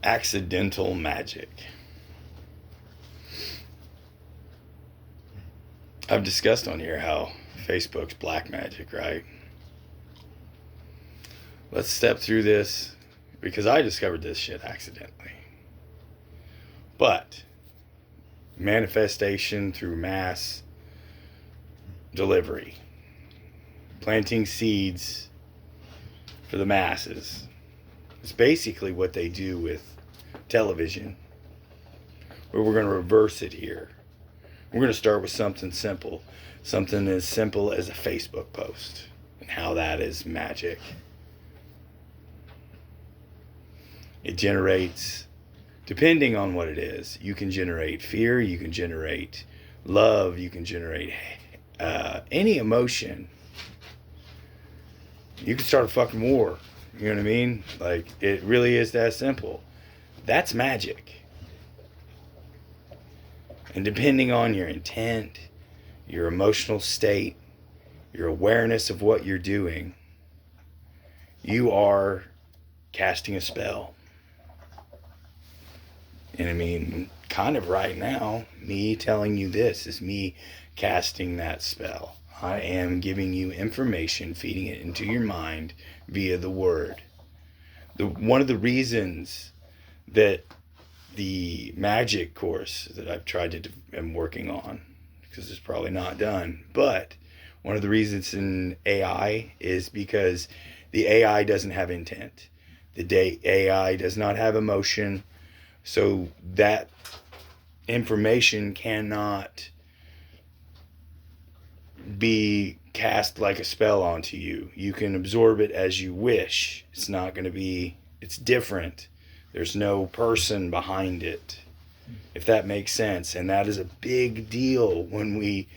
Accidental magic. I've discussed on here how Facebook's black magic, right? Let's step through this because I discovered this shit accidentally. But manifestation through mass delivery, planting seeds for the masses. It's basically what they do with television. But we're going to reverse it here. We're going to start with something simple. Something as simple as a Facebook post and how that is magic. It generates, depending on what it is, you can generate fear, you can generate love, you can generate any emotion. You can start a fucking war. You know what I mean? Like, it really is that simple. That's magic. And depending on your intent, your emotional state, your awareness of what you're doing, you are casting a spell. And I mean, kind of right now, me telling you this is me casting that spell. I am giving you information, feeding it into your mind via the word. One of the reasons that the magic course that I've tried to am working on, because it's probably not done, but one of the reasons in AI is because the AI doesn't have intent. The AI does not have emotion, so that information cannot be cast like a spell onto you. You can absorb it as you wish. It's not going to be, it's different. There's no person behind it, if that makes sense. And that is a big deal when we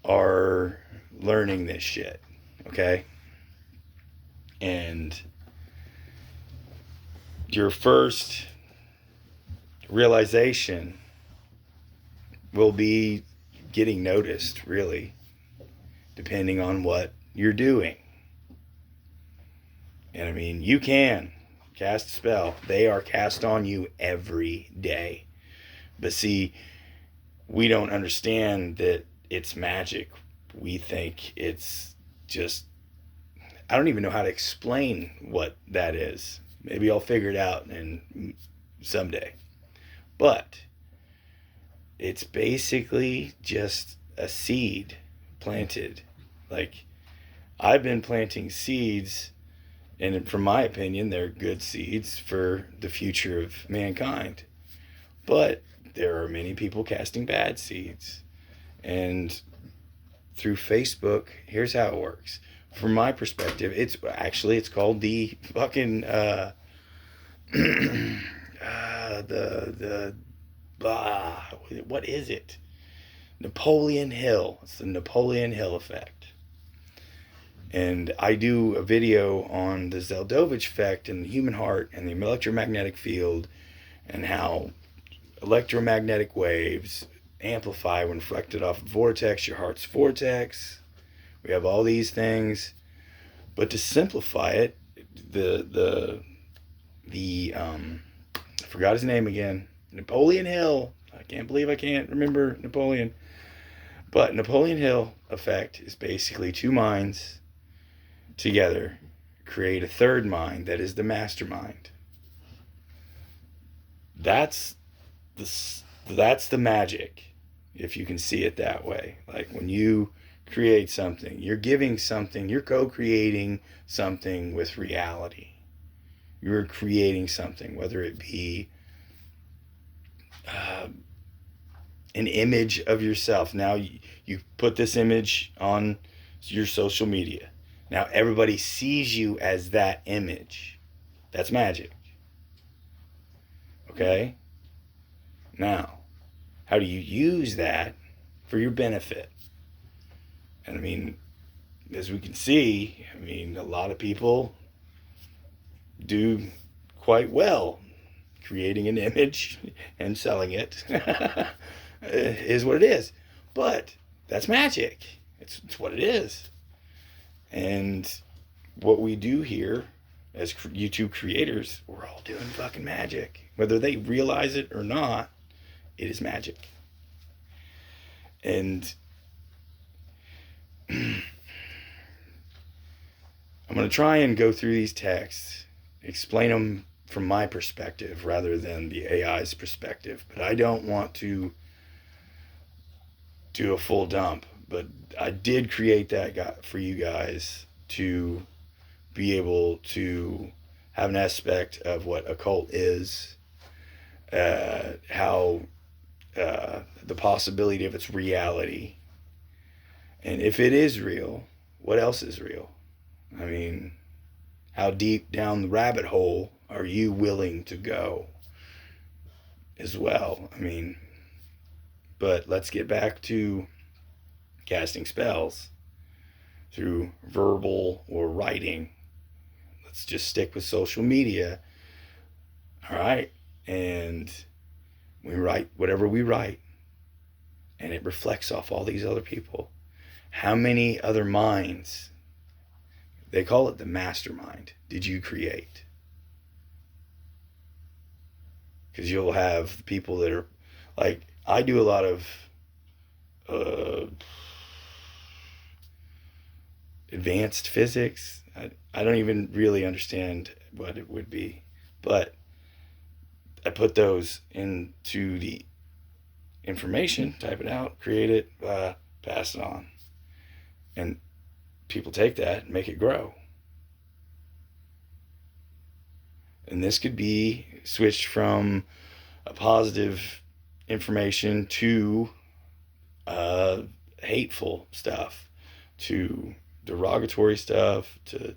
are learning this shit, okay? And your first realization will be getting noticed, really, depending on what you're doing. And I mean, you can cast a spell. They are cast on you every day. But see, we don't understand that it's magic. We think it's just, I don't even know how to explain what that is. Maybe I'll figure it out someday. But it's basically just a seed planted. Like, I've been planting seeds, and from my opinion, they're good seeds for the future of mankind. But there are many people casting bad seeds. And through Facebook, here's how it works. From my perspective, it's called the fucking what is it? Napoleon Hill. It's the Napoleon Hill effect. And I do a video on the Zeldovich effect and the human heart and the electromagnetic field and how electromagnetic waves amplify when reflected off a vortex, your heart's vortex. We have all these things. But to simplify it, I forgot his name again. Napoleon Hill. I can't believe I can't remember Napoleon. But Napoleon Hill effect is basically two minds together create a third mind that is the mastermind. That's the magic, if you can see it that way. Like, when you create something, you're giving something, you're co-creating something with reality. You're creating something, whether it be an image of yourself. Now you put this image on your social media. Now everybody sees you as that image. That's magic. Okay? Now, how do you use that for your benefit? And I mean, as we can see, I mean, a lot of people do quite well creating an image and selling it is what it is. But that's magic. It's what it is. And what we do here as YouTube creators, we're all all doing fucking magic. Whether they realize it or not, it is magic. And I'm going to try and go through these texts, explain them from my perspective rather than the AI's perspective. But I don't want to do a full dump. But I did create that for you guys to be able to have an aspect of what occult is, how the possibility of its reality, and if it is real, what else is real? I mean, how deep down the rabbit hole are you willing to go as well? I mean, but let's get back to casting spells through verbal or writing. Let's just stick with social media. All right. And we write whatever we write, and it reflects off all these other people. How many other minds, they call it the mastermind, did you create? Because you'll have people that are like, I do a lot of advanced physics. I don't even really understand what it would be, but I put those into the information, type it out, create it, pass it on. And people take that and make it grow. And this could be switched from a positive information to hateful stuff, to derogatory stuff, to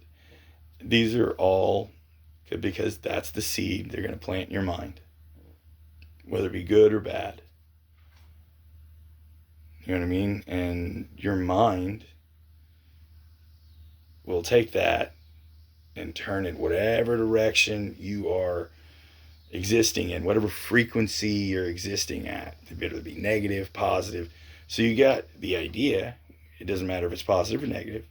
these are all because that's the seed they're going to plant in your mind, whether it be good or bad. You know what I mean? And your mind will take that and turn it whatever direction you are existing in, whatever frequency you're existing at. It'll be negative, positive. So you got the idea. It doesn't matter if it's positive or negative.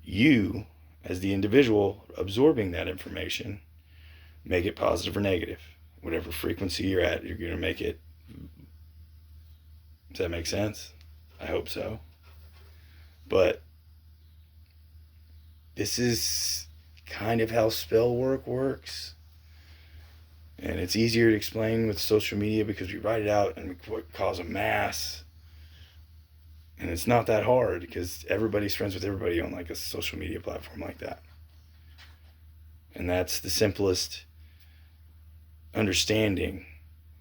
You, as the individual absorbing that information, make it positive or negative. Whatever frequency you're at, you're going to make it. Does that make sense? I hope so. But this is kind of how spell work works. And it's easier to explain with social media because we write it out and we cause a mass. And it's not that hard because everybody's friends with everybody on like a social media platform like that. And that's the simplest understanding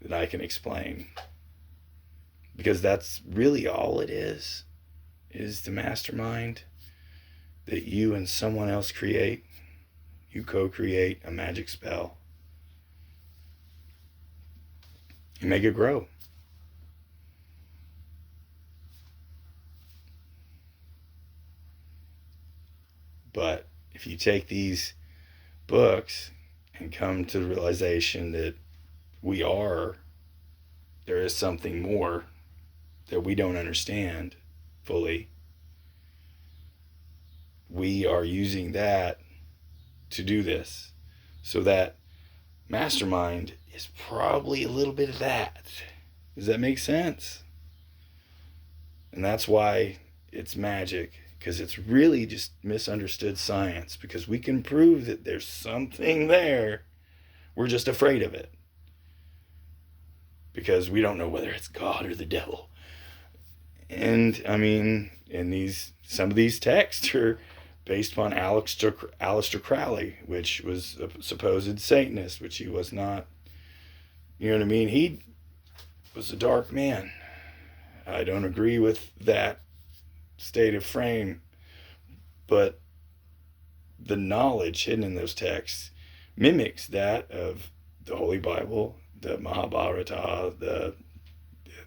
that I can explain. Because that's really all it is the mastermind that you and someone else create. You co-create a magic spell. You make it grow. But if you take these books and come to the realization that there is something more that we don't understand fully, we are using that to do this. So that mastermind is probably a little bit of that. Does that make sense? And that's why it's magic, because it's really just misunderstood science, because we can prove that there's something there. We're just afraid of it because we don't know whether it's God or the devil. And I mean, some of these texts are based upon Aleister Crowley, which was a supposed Satanist, which he was not. You know what I mean? He was a dark man. I don't agree with that state of frame, but the knowledge hidden in those texts mimics that of the Holy Bible, the Mahabharata, the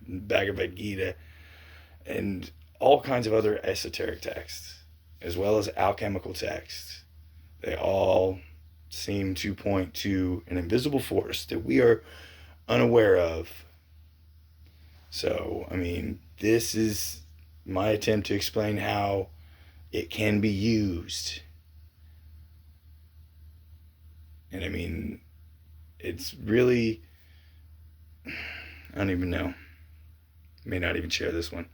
Bhagavad Gita, and all kinds of other esoteric texts, as well as alchemical texts. They all seem to point to an invisible force that we are unaware of. So, I mean, this is my attempt to explain how it can be used. And I mean, it's really, I don't even know. May not even share this one.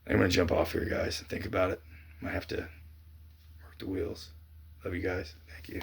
I'm going to jump off here, guys, and think about it. Might have to work the wheels. Love you guys. Thank you.